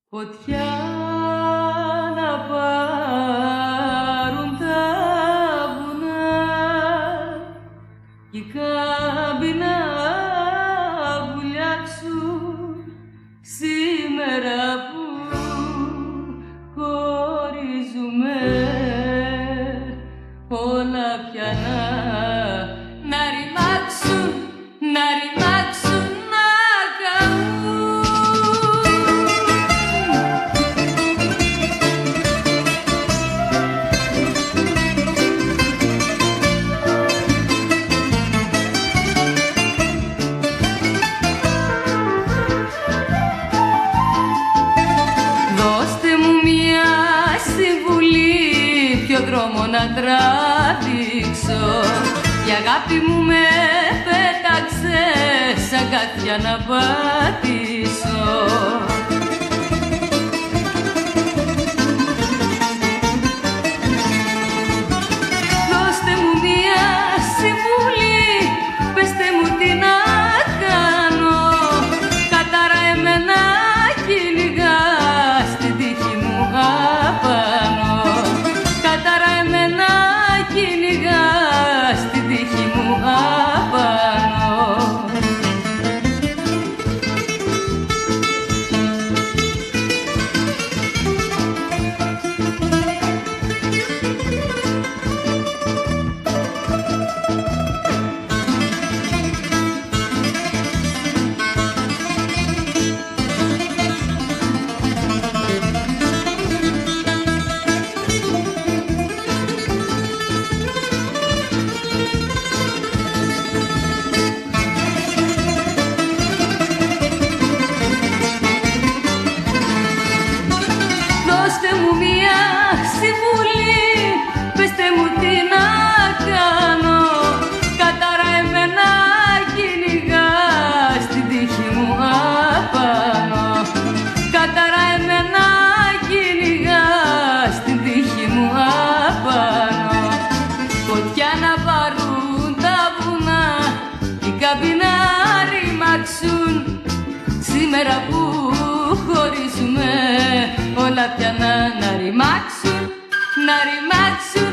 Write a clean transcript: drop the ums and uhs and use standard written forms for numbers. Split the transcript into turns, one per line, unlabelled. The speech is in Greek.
Φωτιά να πάρουν τα βουνά κι οι κάμποι να βουλιάξουν σήμερα που χωρίζουμε όλα πια να ρημάξουν, να ρημάξουν, να καούν. Δώστε μου μια συμβουλή, ποιο δρόμο να τραβήξω. Η αγάπη μου με πέταξε σαν κάτια να πατήσω. Δώστε μου μια συμβουλή, πεστε μου τι να κάνω. Κατάρα εμένα κυνηγά στην τύχη μου απάνω. Κατάρα εμένα κυνηγά στην τύχη μου απάνω. Δώστε μου μια συμβουλή, πεστε μου τι να κάνω. Κατάρα εμένα κυνηγά στην τύχη μου απάνω. Κατάρα εμένα κυνηγά στην τύχη μου απάνω. Φωτιά να πάρουν τα βουνά, οι κάμποι να ρημάξουν σήμερα που χωρίζουμε όλα πια να ρημάξουν, να ρημάξουν.